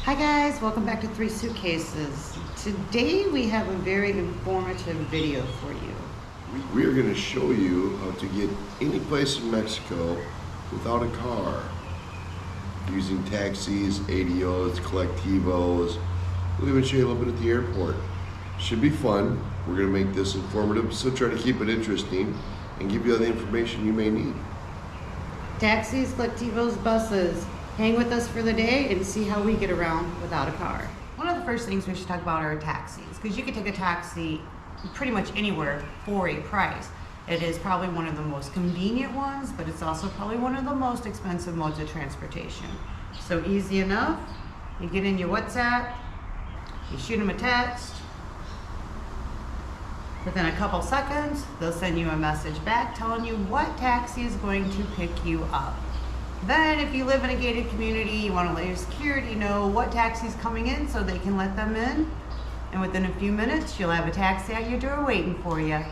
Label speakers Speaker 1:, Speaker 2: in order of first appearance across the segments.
Speaker 1: Hi guys, welcome back to Three Suitcases. Today we have a very informative video for you.
Speaker 2: We are going to show you how to get any place in Mexico without a car, using taxis, ADOs, collectivos. We'll even show you a little bit at the airport. Should be fun. We're going to make this informative, so try to keep it interesting and give you all the information you may need.
Speaker 1: Taxis, collectivos, buses. Hang with us for the day and see how we get around without a car.
Speaker 3: One of the first things we should talk about are taxis, because you can take a taxi pretty much anywhere for a price. It is probably one of the most convenient ones, but it's also probably one of the most expensive modes of transportation.
Speaker 1: So easy enough. You get in your WhatsApp, you shoot them a text.
Speaker 3: Within a couple seconds, they'll send you a message back telling you what taxi is going to pick you up. Then if you live in a gated community, you want to let your security know what taxi is coming in so they can let them in. And within a few minutes, you'll have a taxi at your door waiting for you.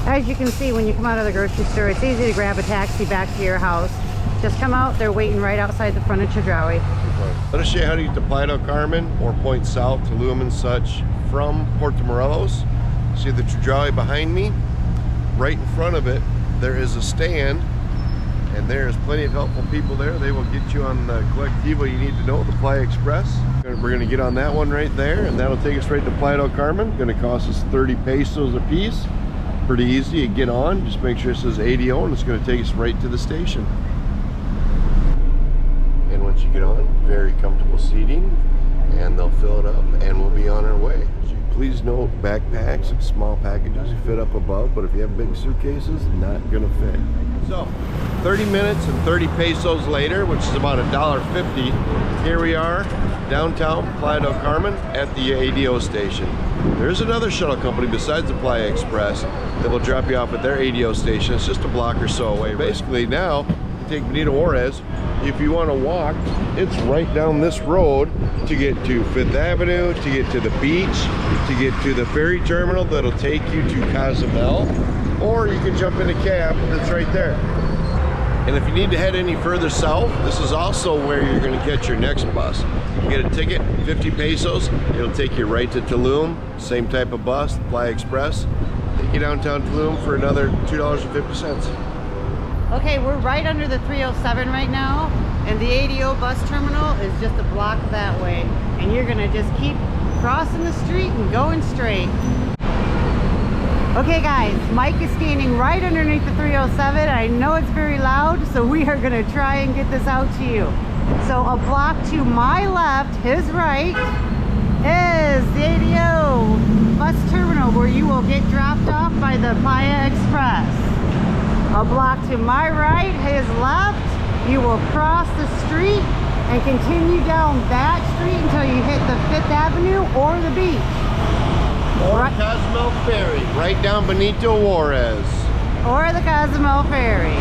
Speaker 1: As you can see, when you come out of the grocery store, it's easy to grab a taxi back to your house. Just come out, they're waiting right outside the front of Chedraui.
Speaker 2: Let us show you how to get to Playa del Carmen or point south, TULUM and such from Puerto Morelos. See the Chedraui behind me? Right in front of it, there is a stand, and there's plenty of helpful people there. They will get you on the collectivo you need to know, the Playa Express. We're going to get on that one right there, and that'll take us right to Playa del Carmen. Going to cost us 30 pesos a piece. Pretty easy to get on. Just make sure it says ADO, and it's going to take us right to the station. And once you get on, very comfortable seating, and they'll fill it up, and we'll be on our way. Please note, backpacks and small packages fit up above, but if you have big suitcases, not going to fit. So, 30 minutes and 30 pesos later, which is about $1.50, here we are, downtown Playa del Carmen at the ADO station. There's another shuttle company besides the Playa Express that will drop you off at their ADO station. It's just a block or so away. Basically now, you take Benito Juarez. If you want to walk, it's right down this road to get to 5th Avenue, to get to the beach, to get to the ferry terminal that'll take you to COZUMEL, or you can jump in a cab that's right there. And if you need to head any further south, this is also where you're going to catch your next bus. You get a ticket, 50 pesos, it'll take you right to TULUM, same type of bus, the Playa Express. Take you downtown TULUM for another $2.50.
Speaker 1: Okay, we're right under the 307 right now, and the ADO bus terminal is just a block that way. And you're gonna just keep crossing the street and going straight. Okay guys, Mike is standing right underneath the 307. I know it's very loud, so we are gonna try and get this out to you. So a block to my left, his right, is the ADO bus terminal where you will get dropped off by the Playa Express. A block to my right, his left, you will cross the street and continue down that street until you hit the 5th Avenue or the beach.
Speaker 2: Or COZUMEL Ferry, right down Benito Juarez.
Speaker 1: Or the COZUMEL Ferry.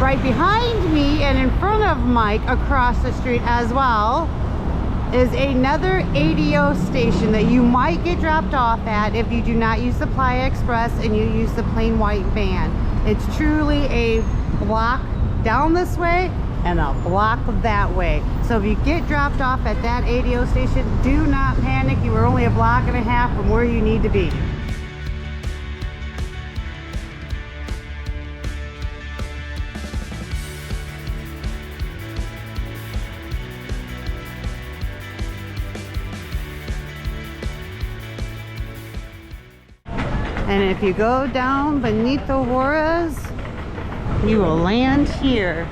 Speaker 1: Right behind me and in front of Mike across the street as well is another ADO station that you might get dropped off at if you do not use the Playa Express and you use the plain white van. It's truly a block down this way and a block that way. So if you get dropped off at that ADO station, do not panic. You are only a block and a half from where you need to be. And if you go down Benito Juarez, you will land here.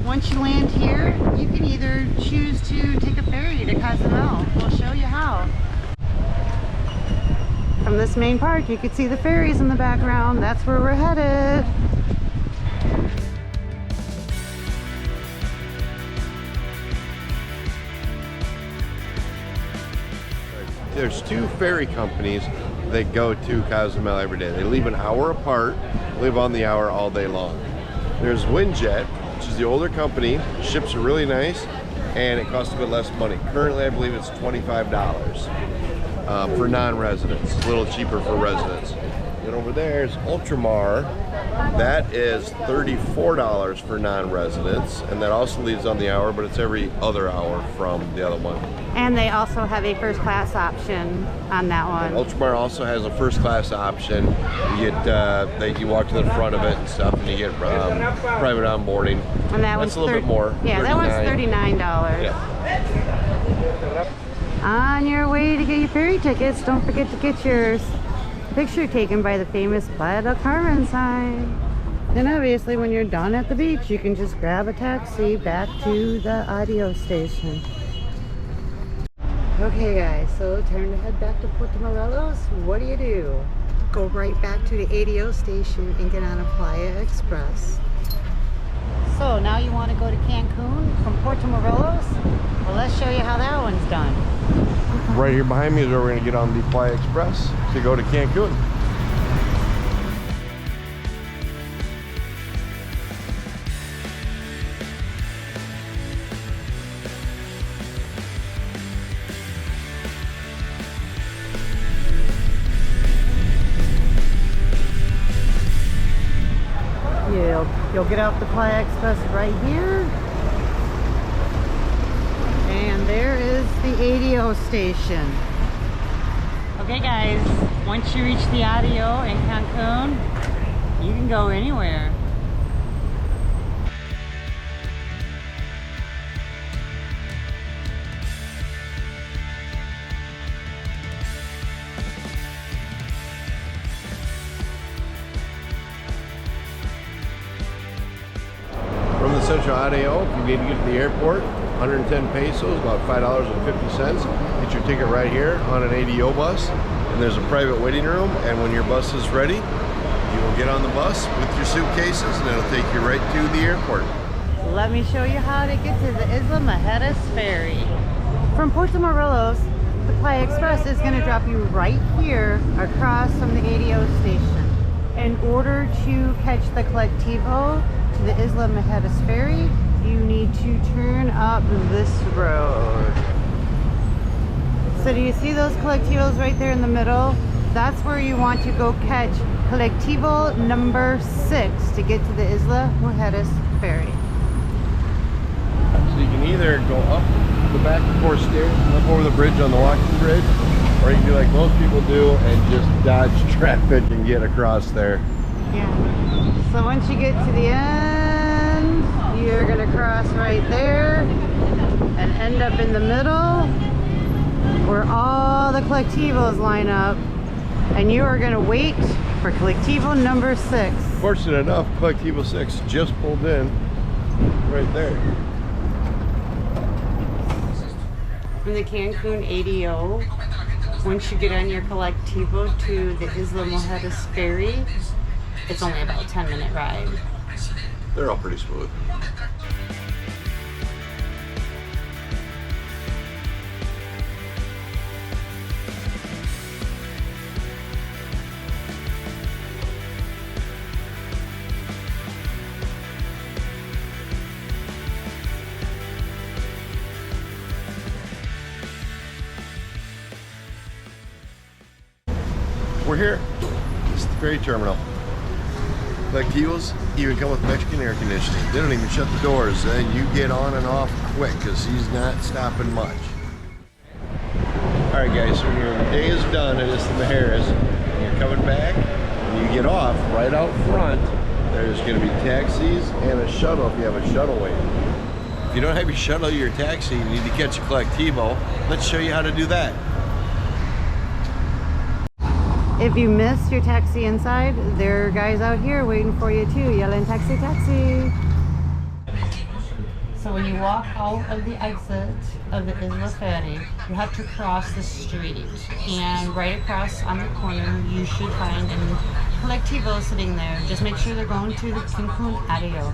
Speaker 1: Once you land here, you can either choose to take a ferry to COZUMEL. We'll show you how. From this main park, you can see the ferries in the background. That's where we're headed.
Speaker 2: There's two ferry companies that go to COZUMEL every day. They leave an hour apart, live on the hour all day long. There's Windjet, which is the older company. Ships are really nice, and it costs a bit less money. Currently, I believe it's $25 for non-residents. It's a little cheaper for residents. Then over there is Ultramar. That is $34 for non-residents, and that also leaves on the hour, but it's every other hour from the other one.
Speaker 1: And they also have a first class option on that one.
Speaker 2: Ultramar also has a first class option. You get you walk to the front of it and stuff, and you get private onboarding.
Speaker 1: And that
Speaker 2: That's
Speaker 1: one's
Speaker 2: a little bit more.
Speaker 1: Yeah, that one's $39.
Speaker 2: Yeah.
Speaker 1: On your way to get your ferry tickets, don't forget to get your picture taken by the famous Playa Del Carmen sign. And obviously when you're done at the beach, you can just grab a taxi back to the audio station. Okay guys, so time to head back to Puerto Morelos. What do? Go right back to the ADO station and get on a Playa Express. So now you want to go to Cancun from Puerto Morelos? Well, let's show you how that one's done.
Speaker 2: Right here behind me is where we're going to get on the Playa Express to go to Cancun.
Speaker 1: You'll get off the Playa Express right here. And there is the ADO station. Okay guys, once you reach the ADO in Cancun, you can go anywhere.
Speaker 2: From the Central ADO, if you need to get to the airport, 110 pesos, about $5.50. Get your ticket right here on an ADO bus, and there's a private waiting room, and when your bus is ready, you will get on the bus with your suitcases, and it'll take you right to the airport.
Speaker 1: Let me show you how to get to the ISLA ferry. From Puerto Morelos, the Playa Express is going to drop you right here across from the ADO station. In order to catch the Collectivo to the ISLA ferry, you need to turn up this road. So do you see those Collectivos right there in the middle? That's where you want to go catch Collectivo number 6 to get to the ISLA ferry.
Speaker 2: So you can either go up the back 4 stairs, up over the bridge on the walking bridge, or you can do like most people do and just dodge traffic and get across there.
Speaker 1: Yeah. So once you get to the end, you're going to cross right there and end up in the middle where all the Collectivos line up, and you are going to wait for Collectivo number 6.
Speaker 2: Fortunate enough, Collectivo 6 just pulled in right there.
Speaker 1: From the Cancun ADO, once you get on your Collectivo to the ISLA ferry, it's only about a 10-minute ride.
Speaker 2: They're all pretty smooth. We're here. It's the ferry terminal. Collectivos even come with Mexican air conditioning. They don't even shut the doors. You get on and off quick because he's not stopping much. Alright guys, so when your day is done at ISLA MUJERES, and you're coming back, and you get off right out front, there's going to be taxis and a shuttle if you have a shuttle waiting. If you don't have your shuttle or your taxi, you need to catch a Collectivo. Let's show you how to do that.
Speaker 1: If you missed your taxi inside, there are guys out here waiting for you too, yelling taxi, taxi. So So when you walk out of the exit of the Isla Ferry, you have to cross the street. And right across on the corner, you should find a Collectivo sitting there. Just make sure they're going to the Cancun Adeo,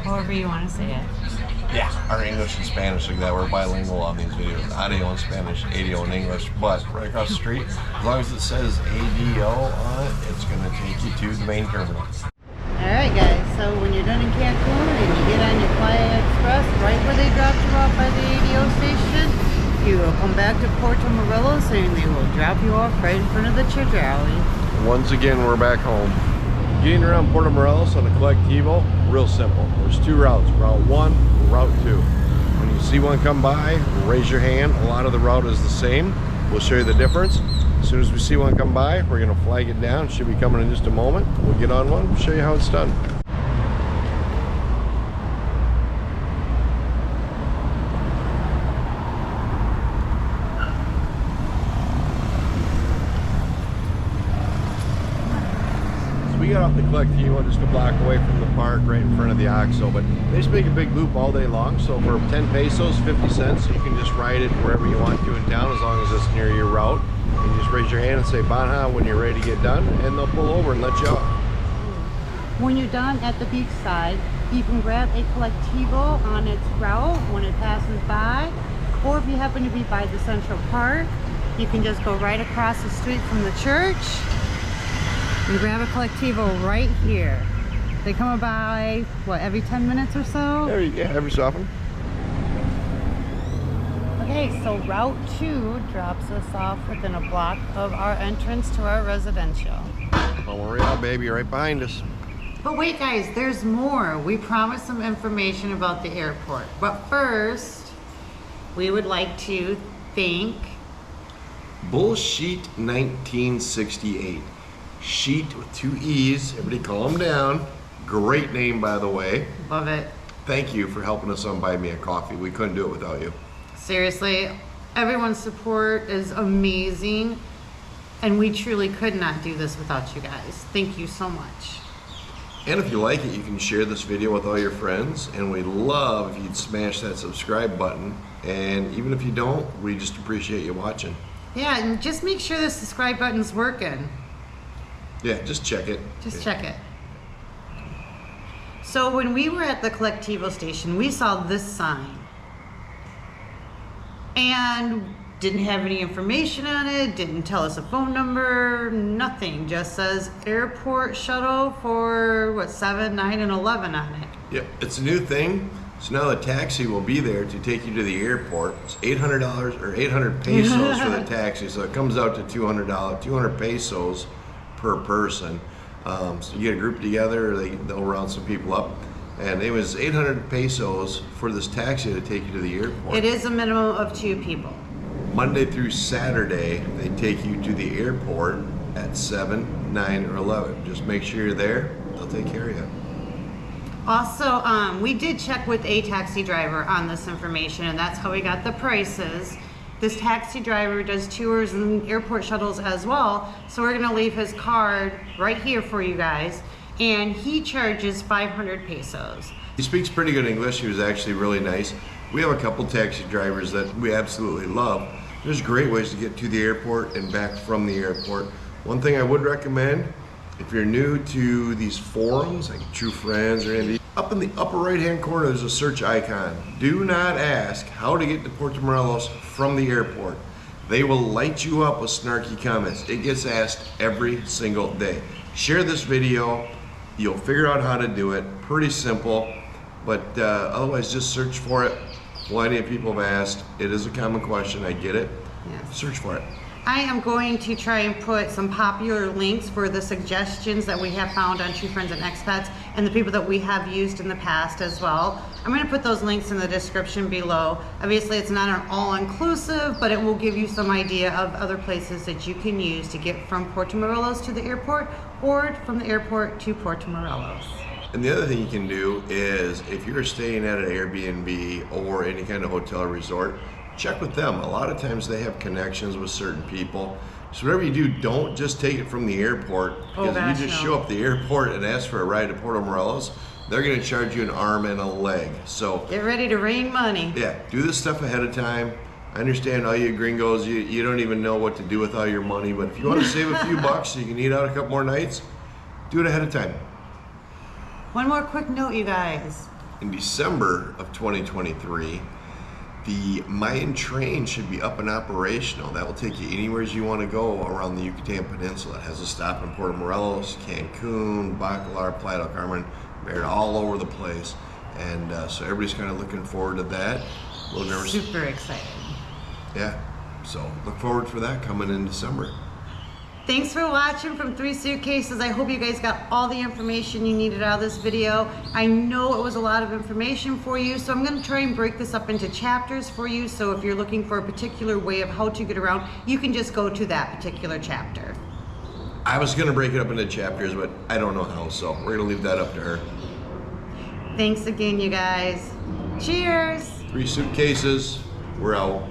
Speaker 1: however you want to say it.
Speaker 2: Yeah, our English and Spanish like that. We're bilingual on these videos. Adeo in Spanish, ADO in English. But right across the street, as long as it says ADO on it, it's going to take you to the main terminal.
Speaker 1: Alright guys, so when you're done in Cancun and you get on your Playa Express, right where they dropped you off by the ADO station, you will come back to Puerto Morelos and they will drop you off right in front of the church alley.
Speaker 2: Once again, we're back home. Getting around Puerto Morelos on a Collectivo, real simple. There's two routes, Route 1 and Route 2. When you see one come by, raise your hand. A lot of the route is the same. We'll show you the difference. As soon as we see one come by, we're going to flag it down. It should be coming in just a moment. We'll get on one, show you how it's done. We got off the Collectivo just a block away from the park, right in front of the OXXO, but they just make a big loop all day long. So for 10 pesos, 50 cents, you can just ride it wherever you want to in town, as long as it's near your route. You just raise your hand and say Banja when you're ready to get done, and they'll pull over and let you off.
Speaker 1: When you're done at the beach side, you can grab a Collectivo on its route when it passes by, or if you happen to be by the Central Park, you can just go right across the street from the church and grab a Collectivo right here. They come by, what, every 10 minutes or so?
Speaker 2: Yeah, every so often.
Speaker 1: Okay, so Route 2 drops us off within a block of our entrance to our residential.
Speaker 2: Don't worry out, baby, right behind us.
Speaker 3: But wait guys, there's more. We promised some information about the airport. But first, we would like to thank
Speaker 2: Bullsheet 1968. Sheet with 2 E's. Everybody calm down. Great name, by the way.
Speaker 3: Love it.
Speaker 2: Thank you for helping us on Buy Me a Coffee. We couldn't do it without you.
Speaker 3: Seriously, everyone's support is amazing. And we truly could not do this without you guys. Thank you so much.
Speaker 2: And if you like it, you can share this video with all your friends. And we'd love if you'd smash that subscribe button. And even if you don't, we just appreciate you watching.
Speaker 3: Yeah, and just make sure the subscribe button's working.
Speaker 2: Yeah, just check it.
Speaker 3: Just check it. So when we were at the Collectivo station, we saw this sign. And didn't have any information on it, didn't tell us a phone number, nothing. Just says airport shuttle for, what, 7, 9, and 11 on it.
Speaker 2: Yep, it's a new thing. So now the taxi will be there to take you to the airport. It's $800 or 800 pesos for the taxi. So it comes out to $200, 200 pesos per person. So you get a group together, they'll round some people up. And it was 800 pesos for this taxi to take you to the airport.
Speaker 3: It is a minimum of 2 people.
Speaker 2: Monday through Saturday, they take you to the airport at 7, 9, or 11. Just make sure you're there. They'll take care of you.
Speaker 3: Also, we did check with a taxi driver on this information, and that's how we got the prices. This taxi driver does tours and airport shuttles as well, so we're gonna leave his card right here for you guys, and he charges 500 pesos.
Speaker 2: He speaks pretty good English. He was actually really nice. We have a couple taxi drivers that we absolutely love. There's great ways to get to the airport and back from the airport. One thing I would recommend, if you're new to these forums, like True Friends or any of these, up in the upper right-hand corner, there's a search icon. Do not ask how to get to Puerto Morelos from the airport. They will light you up with snarky comments. It gets asked every single day. Share this video. You'll figure out how to do it. Pretty simple, but otherwise just search for it. Plenty of people have asked. It is a common question, I get it.
Speaker 3: Yes.
Speaker 2: Search for it.
Speaker 3: I am going to try and put some popular links for the suggestions that we have found on True Friends and Expats and the people that we have used in the past as well. I'm going to put those links in the description below. Obviously, it's not an all-inclusive, but it will give you some idea of other places that you can use to get from Puerto Morelos to the airport or from the airport to Puerto Morelos.
Speaker 2: And the other thing you can do is if you're staying at an Airbnb or any kind of hotel or resort, check with them. A lot of times they have connections with certain people. So whatever you do, don't just take it from the airport, because if you just show up at the airport and ask for a ride to Puerto Morelos, they're gonna charge you an arm and a leg. So
Speaker 1: Get ready to rain money.
Speaker 2: yeah, do this stuff ahead of time. I understand all you gringos, you don't even know what to do with all your money, but if you want to save a few bucks so you can eat out a couple more nights, do it ahead of time.
Speaker 1: One more quick note, you guys.
Speaker 2: In December of 2023, the Mayan train should be up and operational. That will take you anywhere you want to go around the Yucatan Peninsula. It has a stop in Puerto Morelos, Cancun, Bacalar, Playa Del Carmen, they're all over the place. And so everybody's kind of looking forward to that. A little nervous.
Speaker 1: Super excited.
Speaker 2: Yeah, so look forward for that coming in December.
Speaker 1: Thanks for watching from 3 Suitcases. I hope you guys got all the information you needed out of this video. I know it was a lot of information for you, so I'm going to try and break this up into chapters for you. So if you're looking for a particular way of how to get around, you can just go to that particular chapter.
Speaker 2: I was going to break it up into chapters, but I don't know how, so we're going to leave that up to her.
Speaker 1: Thanks again, you guys. Cheers.
Speaker 2: 3 Suitcases, we're out.